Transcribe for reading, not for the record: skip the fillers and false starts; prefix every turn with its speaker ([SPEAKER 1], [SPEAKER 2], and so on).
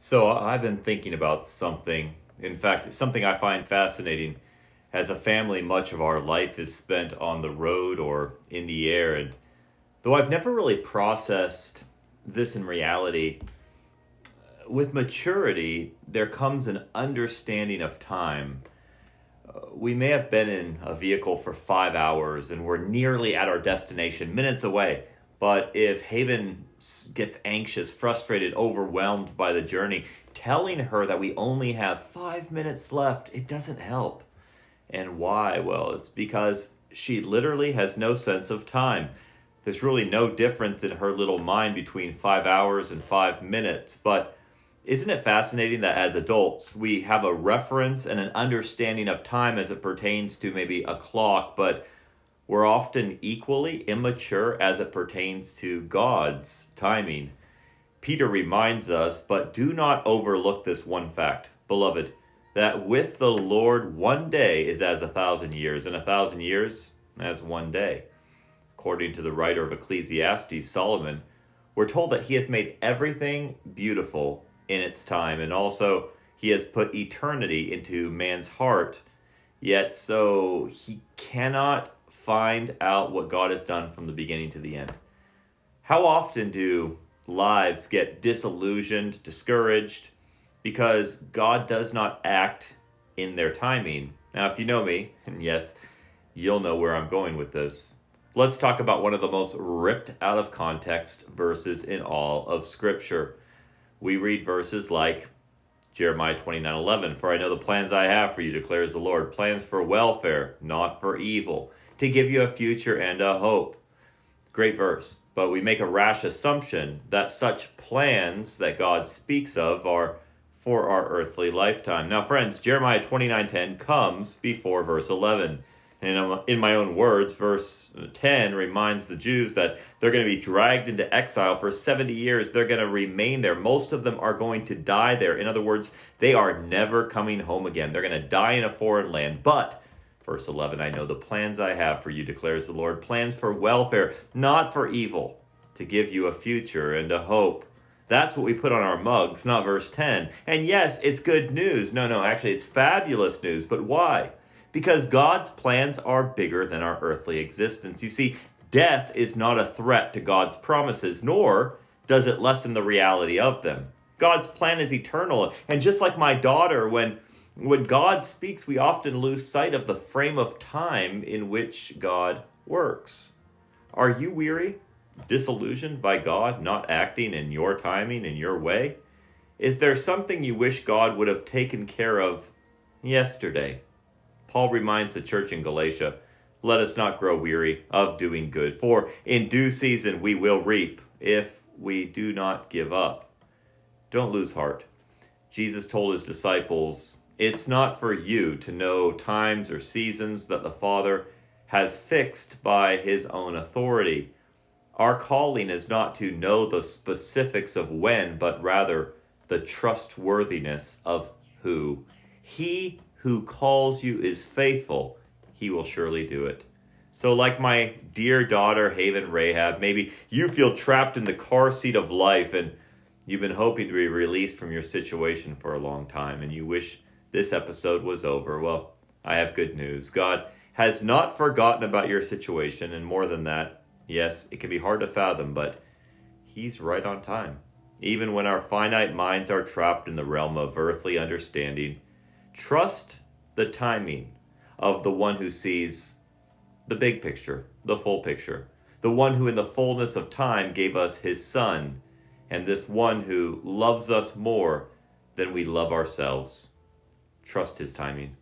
[SPEAKER 1] So I've been thinking about something. In fact, it's something I find fascinating. As a family, much of our life is spent on the road or in the air. And though I've never really processed this in reality, with maturity, there comes an understanding of time. We may have been in a vehicle for 5 hours and we're nearly at our destination, minutes away. But if Haven gets anxious, frustrated, overwhelmed by the journey, telling her that we only have 5 minutes left, it doesn't help. And why? Well, it's because she literally has no sense of time. There's really no difference in her little mind between 5 hours and 5 minutes. But isn't it fascinating that as adults, we have a reference and an understanding of time as it pertains to maybe a clock, but we're often equally immature as it pertains to God's timing. Peter reminds us, but do not overlook this one fact, beloved, that with the Lord 1 day is as 1,000 years, and 1,000 years as 1 day. According to the writer of Ecclesiastes, Solomon, we're told that he has made everything beautiful in its time, and also he has put eternity into man's heart, yet so he cannot find out what God has done from the beginning to the end. How often do lives get disillusioned, discouraged, because God does not act in their timing? Now, if you know me, and yes, you'll know where I'm going with this, let's talk about one of the most ripped out of context verses in all of Scripture. We read verses like Jeremiah 29:11, "For I know the plans I have for you, declares the Lord, plans for welfare, not for evil, to give you a future and a hope." Great verse, but we make a rash assumption that such plans that God speaks of are for our earthly lifetime. Now, friends, Jeremiah 29:10 comes before verse 11. And in my own words, verse 10 reminds the Jews that they're going to be dragged into exile for 70 years. They're going to remain there. Most of them are going to die there. In other words, they are never coming home again. They're going to die in a foreign land. But, verse 11, "I know the plans I have for you, declares the Lord, plans for welfare, not for evil, to give you a future and a hope." That's what we put on our mugs, not verse 10. And yes, it's good news. No, actually, it's fabulous news. But why? Because God's plans are bigger than our earthly existence. You see, death is not a threat to God's promises, nor does it lessen the reality of them. God's plan is eternal. And just like my daughter, when God speaks, we often lose sight of the frame of time in which God works. Are you weary, disillusioned by God not acting in your timing, in your way? Is there something you wish God would have taken care of yesterday? Paul reminds the church in Galatia, "Let us not grow weary of doing good, for in due season we will reap if we do not give up." Don't lose heart. Jesus told his disciples, "It's not for you to know times or seasons that the Father has fixed by his own authority." Our calling is not to know the specifics of when, but rather the trustworthiness of who. He who calls you is faithful. He will surely do it. So like my dear daughter, Haven Rahab, maybe you feel trapped in the car seat of life and you've been hoping to be released from your situation for a long time and you wish this episode was over. Well, I have good news. God has not forgotten about your situation, and more than that, yes, it can be hard to fathom, but he's right on time. Even when our finite minds are trapped in the realm of earthly understanding, trust the timing of the one who sees the big picture, the full picture, the one who in the fullness of time gave us his Son, and this one who loves us more than we love ourselves. Trust his timing.